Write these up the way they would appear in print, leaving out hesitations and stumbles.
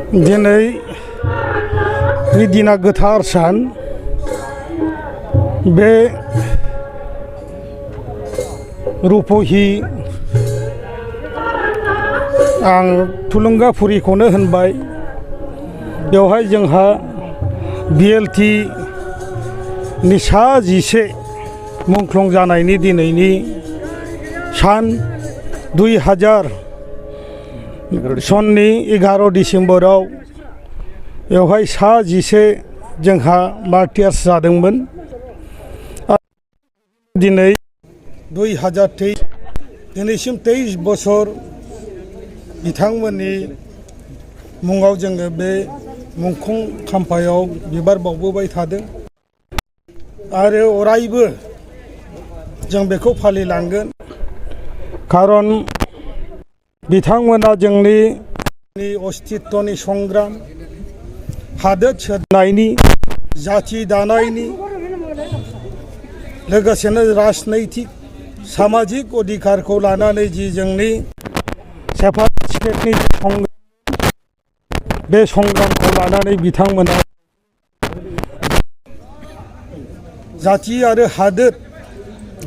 दिनै दिना गोथार सान बे रुपहि आं थुलुंगाफुरिखौनो होनबाय बेवहाय जोंहा बिएलटि नि सा 11 मुंख्लं जानायनि दिनैनि सान 2000 सननि 11 डिसेम्बराव बेवहाय सा 11 जोंहा मार्टियार्स जादोंमोन। दिनै 2023 दिनैसिम 23 बोसोर बिथांमोननि मुङाव जोङो बे मुंख्लं खाम्फायाव बिबार बावबोबाय थादों आरो अरायबो जों बेखौ फालिलांगोन। खारन बिथांमोना जोंनि अस्तित्वनि संग्राम, हादोर सोरजिनायनि, जाथि दानायनि लोगोसेनो राजनैतिक सामाजिक अधिकारखौ लानानै जि जोंनि सेपारेटिस्टनि संग्राम, बे संग्रामखौ लानानै बिथांमोना जाथि आरो हादोर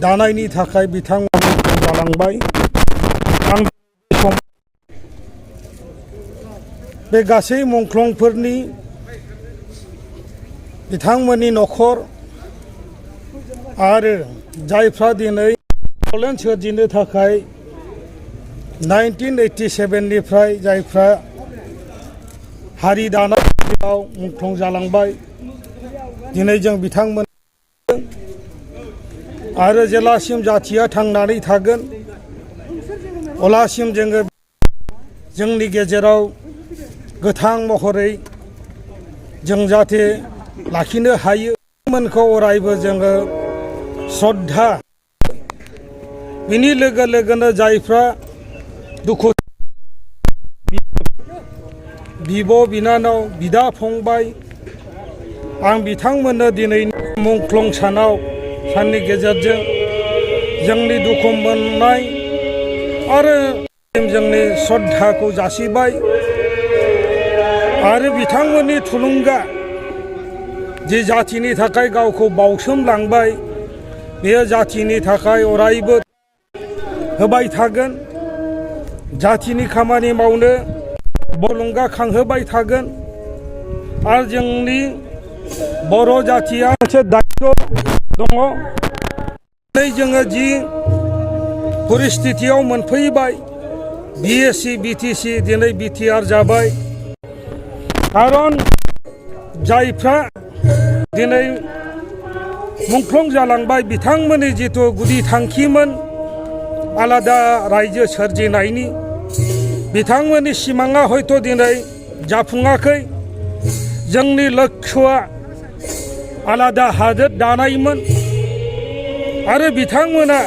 दानायनि थाखाय बिथांमोना जालांबाय। आं बे गासै मुंख्लंफोरनि बिथांमोननि न'खर आरो जायफ्रा दिनै बड'लेण्ड सोरजिनो थाखाय 1987 निफ्राय जायफ्रा हारि दानायाव मुंख्लं जालांबाय, दिनै जों बिथांमोन आरो जेलासिम जाथिया थांनानै थागोन अब्लासिम जोङो जोंनि गेजेराव गोथां महरै जों जाहाथे लाखिनो हायो। बिथांमोनखौ अरायबो जोङो श्रद्धा, बिनि लोगो लोगोनो जायफ्रा दुखु बिब' बिनानाव बिदा फंबाय, आं बिथांमोननो दिनैनि मुंख्लं साननि गेजेरजों जोंनि दुखु मोननाय आरो जोंनि श्रद्धाखौ जासिबाय आरो बिथांमोननि थुलुंगा जि जाथिनि थाखाय गावखौ बाउसोमलांबाय, बेयो जाथिनि थाखाय अरायबो होबाय थागोन। जाथिनि खामानि मावनो थुलुंगाखांहोबाय थागोन आरो जोंनि बर' जाथिया मोनसे दायित्व दङ। दिनै जोङो जि परिस्थितियाव मोनफैबाय, बिएसि बिटिसि दिनै बिटिआर जाबाय। खारन जायफ्रा दिनै मुंख्लं जालांबाय, बिथांमोननि जिथु गुदि थांखिमोन आलादा रायजो सोरजिनायनि, बिथांमोननि सिमाङा हयथ' दिनै जाफुङाखै। जोंनि लक्ष्यआ आलादा हादोर दानायमोन आरो बिथांमोना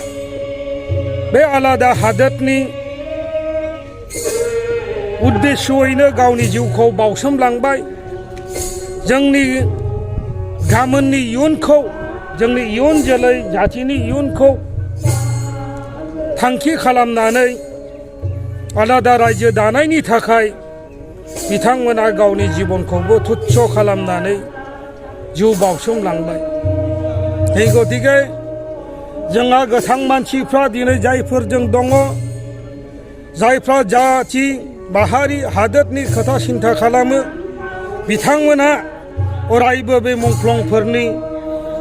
बे आलादा हादोरनि उद्देश्ययैनो गावनि जिउखौ बाउसोमलांबाय। जोंनि गाबोननि इयुनखौ, जोंनि इयुन जोलै जाथिनि इयुनखौ थांखि खालामनानै आलादा रायजो दानायनि थाखाय बिथांमोना गावनि जिबनखौबो तुच्छ खालामनानै जिउ बाउसोमलांबाय। बे गतिके जोंहा गोथां मानसिफ्रा दिनै जायफोरजों दङ, जायफ्रा जाथि माहारि हादोरनि खोथा सिन्था खालामो, बिथांमोना अरायबो बे मुंख्लंफोरनि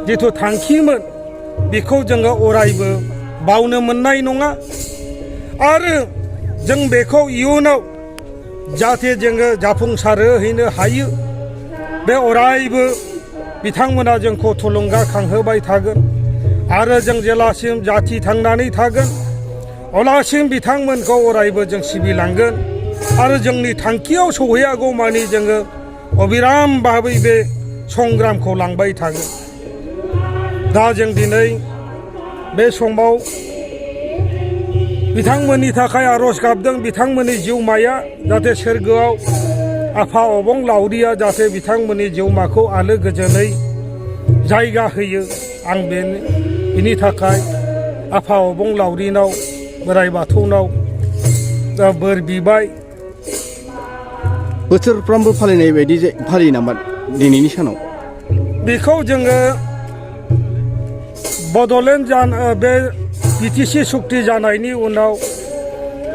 जिथु थांखिमोन बेखौ जोङो अरायबो बावनो मोननाय नङा आरो जों बेखौ इयुनाव जाहाथे जोङो जाफुंसारहोहैनो हायो, बे अरायबो बिथांमोना जोंखौ थुलुंगाखांहोबाय थागोन आरो जों जेलासिम जाथि थांनानै थागोन अब्लासिम बिथांमोनखौ अरायबो जों सिबिलांगोन आरो जोंनि थांखियाव सौहैयागौमानि जोङो अबिराम भाबै बे संग्रामखौ लांबाय थागोन। दा जों दिनै बे समाव बिथांमोननि थाखाय आरज गाबदों, बिथांमोननि जिउमाया जाहाथे सोरगोआव आफा अबंलावरिया जाहाथे बिथांमोननि जिउमाखौ आलो गोजोनै जायगा होयो। आं बिनि थाखाय आफा अबंलावरिनाव, बोराइ बाथौनाव बोर बिबाय बोसोरफ्रामबो फालिनाय बायदि फालियो नामा दिनैनि सानाव? बेखौ जोङो बड'लेण्ड बे बिटिसि सुक्ति जानायनि उनाव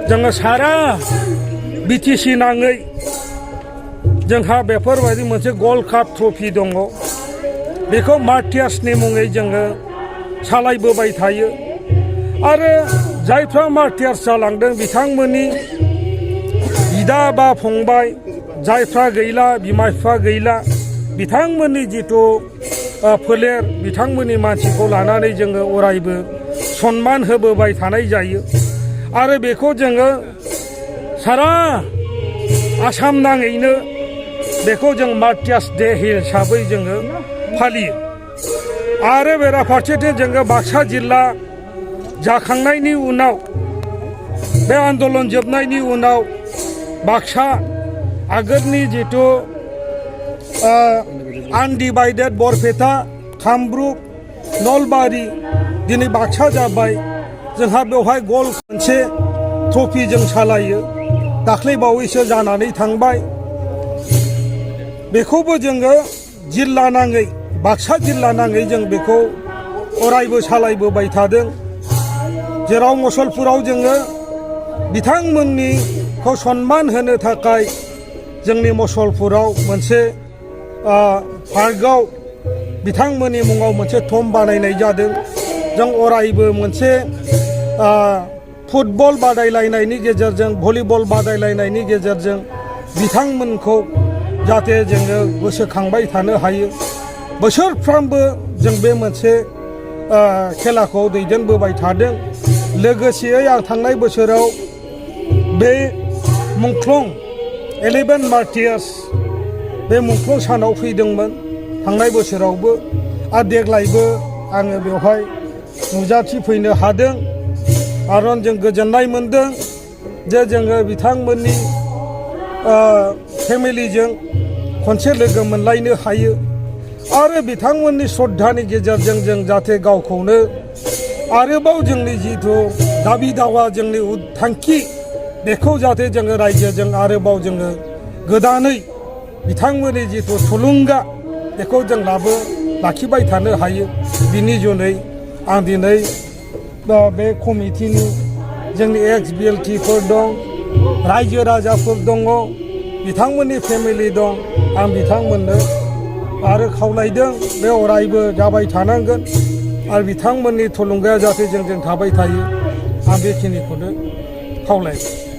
जोङो सारा बिटिसि नाङै जोंहा बेफोरबायदि मोनसे गल्ड काप ट्रफि दङ। बेखौ मार्टियार्सनि मुङै जोङो सालायबोबाय थायो आरो जायफ्रा मार्टियार्स जालांदों बिथांमोननि बिदा बा फंबाय जायफ्रा गैला, बिमा बिफा गैला, बिथांमोननि जिथु फोलेर बिथांमोननि मानसिखौ लानानै जोङो अरायबो सन्मान होबोबाय थानाय जायो आरो बेखौ जोङो सारा आसाम नाङैनो बेखौ जों मार्टियार्स डे हिसाबै जोङो फालियो। आरो बेराफारसेथिं जोङो बाक्सा जिल्ला जाखांनायनि उनाव बे आन्दलन जोबनायनि उनाव बाक्सा आगोलनि जिथु आनडिभाइडेड बरपेटा, कामरुप, नलबारि दिनै बाक्सा जाबाय। जोंहा बेवहाय गल्ड मोनसे ट्रफि जों सालायो, दाख्लै बावैसो जानानै थांबाय। बेखौबो जोङो जिल्ला नाङै, बाक्सा जिल्ला नाङै जों बेखौ अरायबो सालायबोबाय थादों। जेराव मुसलपुराव जोङो बिथांमोननिखौ सन्मान होनो थाखाय जोंनि मुसलपुराव मोनसे पार्कआव बिथांमोननि मुङाव मोनसे थम बानायनाय जादों। जों अरायबो मोनसे फुटबल बादायलायनायनि गेजेरजों, भलिबल बादायलायनायनि गेजेरजों बिथांमोनखौ जाहाथे जोङो गोसोखांबाय थानो हायो। बोसोरफ्रामबो जों बे मोनसे खेलाखौ दैदेनबोबाय थादों। लोगोसेयै आं थांनाय बोसोराव बे मुंख्लं 11 मार्टियार्स बे मुंख्लं सानाव फैदोंमोन थांनाय बोसोरावबो, आरो देग्लायबो आङो बेवहाय नुजाथिफैनो हादों। आरो जों गोजोननाय मोनदों जे जोङो बिथांमोननि फेमिलिजों खनसे लोगो मोनलायनो हायो आरो बिथांमोननि श्रद्धानि गेजेरजों जों जाहाथे गावखौनो आरोबाव जोंनि जिथु दाबि दावा, जोंनि थांखि, बेखौ जाहाथे जोङो रायजोजों आरोबाव जोङो गोदानै बिथांमोननि जिथु थुलुंगा बेखौ जों लाखिबाय थानो हायो। बिनि जुनै आं दिनै बे कमिटिनि जोंनि एक्स बिएलटिफोर दं, रायजो राजाफोर दङ, बिथांमोननि फेमिलि दं। आं बिथांमोननो आरो खावलायदों बे अरायबो जाबाय थानांगोन आरो बिथांमोननि थुलुंगाया जाहाथे जोंजों थाबाय थायो। आं बेखिनिखौनो खावलायबाय।